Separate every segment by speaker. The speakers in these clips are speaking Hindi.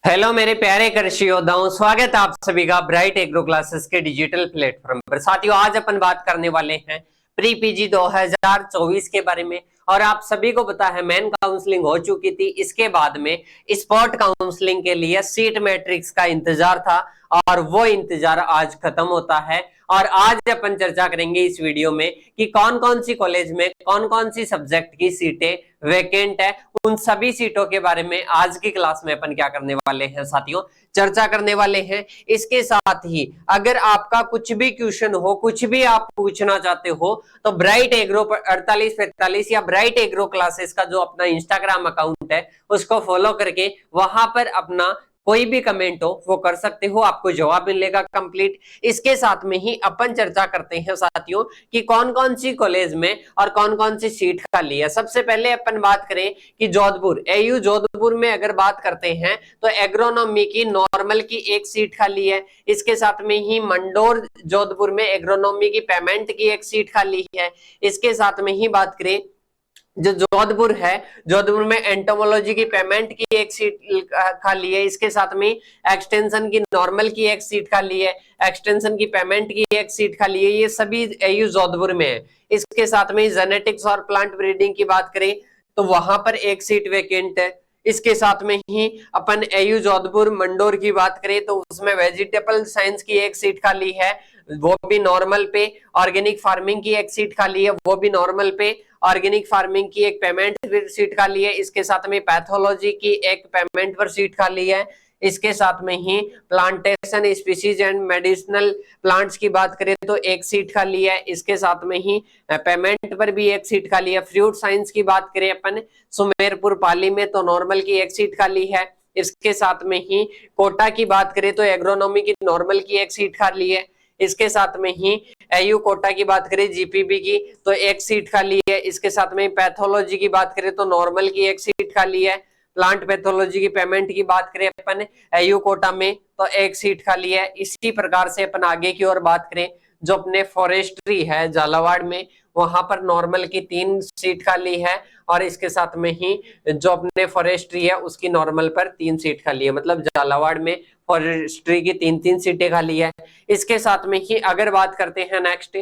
Speaker 1: हेलो मेरे प्यारे कृषि योद्धाओं, स्वागत है आप सभी का ब्राइट एग्रो क्लासेस के डिजिटल प्लेटफॉर्म पर। साथियों, आज अपन बात करने वाले हैं प्री पीजी 2024 के बारे में। और आप सभी को पता है मेन काउंसलिंग हो चुकी थी, इसके बाद में स्पॉट काउंसलिंग के लिए सीट मैट्रिक्स का इंतजार था और वो इंतजार आज खत्म होता है। और आज अपन चर्चा करेंगे इस वीडियो में कि कौन कौन सी कॉलेज में कौन कौन सी सब्जेक्ट की सीटें वैकेंट है। उन सभी सीटों के बारे में आज की क्लास में अपन क्या करने वाले हैं साथियों, चर्चा करने वाले हैं। इसके साथ ही अगर आपका कुछ भी क्वेश्चन हो, कुछ भी आप पूछना चाहते हो, तो ब्राइट एग्रो 4845 या ब्राइट एग्रो क्लासेस का जो अपना इंस्टाग्राम अकाउंट है उसको फॉलो करके वहां पर अपना कोई भी कमेंट हो वो कर सकते हो, आपको जवाब मिलेगा कंप्लीट। इसके साथ में ही अपन चर्चा करते हैं साथियों कि कौन कौन सी कॉलेज में और कौन कौन सी सीट खाली है। सबसे पहले अपन बात करें कि जोधपुर एयू जोधपुर में अगर बात करते हैं तो एग्रोनॉमी की नॉर्मल की एक सीट खाली है। इसके साथ में ही मंडोर जोधपुर में एग्रोनॉमी की पेमेंट की एक सीट खाली है। इसके साथ में ही बात करें जो जोधपुर है, जोधपुर में एंटोमोलॉजी की पेमेंट की एक सीट खाली है। इसके साथ में एक्सटेंशन की नॉर्मल की एक सीट खाली है, एक्सटेंशन की पेमेंट की एक सीट खाली है। ये सभी एयू जोधपुर में है। इसके साथ में जेनेटिक्स और प्लांट ब्रीडिंग की बात करें तो वहां पर एक सीट वैकेंट है। इसके साथ में ही अपन एयू जोधपुर मंडोर की बात करें तो उसमें वेजिटेबल साइंस की एक सीट खाली है, वो भी नॉर्मल पे। ऑर्गेनिक फार्मिंग की एक सीट खाली है, वो भी नॉर्मल पे। ऑर्गेनिक फार्मिंग की एक पेमेंट सीट खाली है। इसके साथ में पैथोलॉजी की एक पेमेंट पर सीट खाली है। इसके साथ में ही plantation species and medicinal plants की बात करें तो एक सीट खाली है। इसके साथ में ही पेमेंट पर भी एक सीट खाली है। फ्रूट साइंस की बात करें अपन सुमेरपुर पाली में तो नॉर्मल की एक सीट खाली है। इसके साथ में ही कोटा की बात करें तो एग्रोनॉमी की नॉर्मल की एक सीट खाली है। इसके साथ में ही एयू कोटा की बात करें जीपीबी की तो एक सीट खाली है। इसके साथ में पैथोलॉजी की बात करें तो नॉर्मल की एक सीट खाली है। प्लांट पैथोलॉजी की पेमेंट की बात करें अपन एयू कोटा में तो एक सीट खाली है। इसी प्रकार से अपन आगे की ओर बात करें जो अपने फॉरेस्ट्री है झालावाड़ में, वहां पर नॉर्मल की 3 सीट खाली है। और इसके साथ में ही जो अपने फॉरेस्ट्री है उसकी नॉर्मल पर 3 सीट खाली है, मतलब झालावाड़ में फॉरेस्ट्री की 3-3 सीटें खाली है। इसके साथ में ही अगर बात करते हैं नेक्स्ट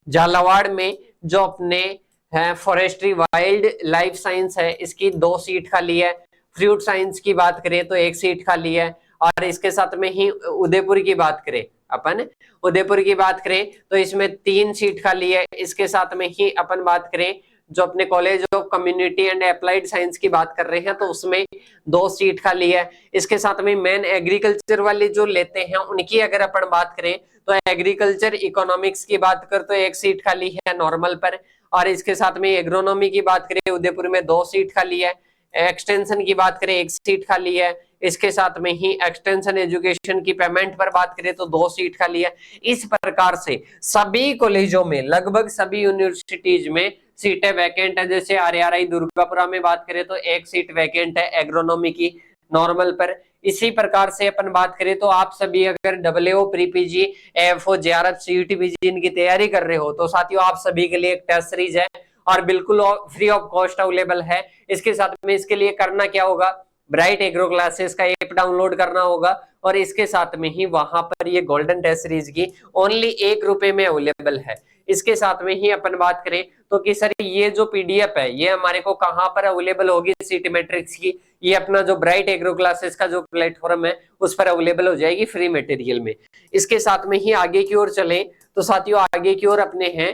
Speaker 1: झालावाड़ में जो अपने है फॉरेस्ट्री वाइल्ड लाइफ साइंस है, इसकी 2 सीट खाली है। फ्रूट साइंस की बात करें तो एक सीट खाली है। और इसके साथ में ही उदयपुर की बात करें अपन, उदयपुर की बात करें तो इसमें 3 सीट खाली है। इसके साथ में ही अपन बात करें जो अपने college of community and applied science की बात कर रहे हैं तो उसमें 2 सीट खाली है। इसके साथ में मेन एग्रीकल्चर वाले जो लेते हैं उनकी अगर अपन बात करें तो एग्रीकल्चर इकोनॉमिक्स की बात कर तो एक सीट खाली है नॉर्मल पर। और इसके साथ में एग्रोनॉमी की बात करें उदयपुर में 2 सीट खाली है। एक्सटेंशन की बात करें 1 सीट खाली है। इसके साथ में ही एक्सटेंशन एजुकेशन की पेमेंट पर बात करें तो 2 सीट खाली है। इस प्रकार से सभी कॉलेजों में लगभग सभी यूनिवर्सिटीज में सीटें वैकेंट है। जैसे आरआरआई दुर्गापुरा में बात करें तो 1 सीट वैकेंट है एग्रोनॉमी की नॉर्मल पर। इसी प्रकार से अपन बात करें तो आप सभी अगर WO pre PG FO JRF CUET PG इनकी तैयारी कर रहे हो तो साथियों आप सभी के लिए एक टेस्ट सीरीज है और बिल्कुल फ्री ऑफ कॉस्ट अवेलेबल है। इसके साथ में इसके लिए करना क्या होगा, ब्राइट एग्रो क्लासेस का ऐप डाउनलोड करना होगा और इसके साथ में ही वहां पर ये गोल्डन टेस्ट सीरीज की ओनली 1 रुपए में अवेलेबल है। इसके साथ में ही अपन बात करें तो कि सर ये जो पीडीएफ है ये हमारे को कहां पर अवेलेबल होगी सीटी मैट्रिक्स की, ये अपना जो ब्राइट एग्रो क्लासेस का जो प्लेटफॉर्म है उस पर अवेलेबल हो जाएगी फ्री मटेरियल में। इसके साथ में ही आगे की ओर चले तो साथियों आगे की ओर अपने हैं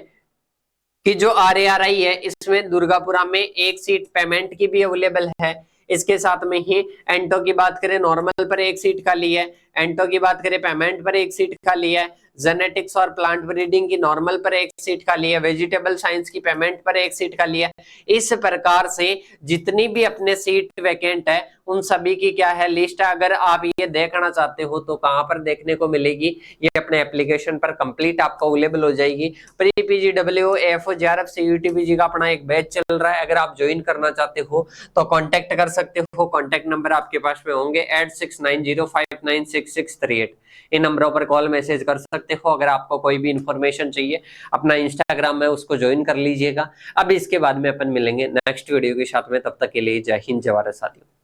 Speaker 1: कि जो आरएआरआई है इसमें दुर्गापुरा में 1 सीट पेमेंट की भी अवेलेबल है। इसके साथ में ही एंटो की बात करें नॉर्मल पर 1 सीट खाली है। एंटो की बात करें पेमेंट पर 1 सीट खाली है। जेनेटिक्स और प्लांट ब्रीडिंग की नॉर्मल पर 1 सीट खाली है। वेजिटेबल साइंस की पेमेंट पर 1 सीट खाली है। इस प्रकार से जितनी भी अपने सीट वैकेंट है उन सभी की क्या है लिस्ट है। अगर आप ये देखना चाहते हो तो कहां पर देखने को मिलेगी, ये अपने एप्लीकेशन पर कंप्लीट आपको अवेलेबल हो जाएगी। Pre PG W F JRF CUET PG का अपना एक बैच चल रहा है, अगर आप ज्वाइन करना चाहते हो तो कांटेक्ट कर सकते हो। कांटेक्ट नंबर आपके पास में होंगे 8690596638। इन नंबरों पर कॉल मैसेज कर सकते हो। अगर आपको कोई भी इंफॉर्मेशन चाहिए अपना इंस्टाग्राम में उसको ज्वाइन कर लीजिएगा। अब इसके बाद में अपन मिलेंगे नेक्स्ट वीडियो के साथ में, तब तक के लिए जय हिंद जय भारत साथियों।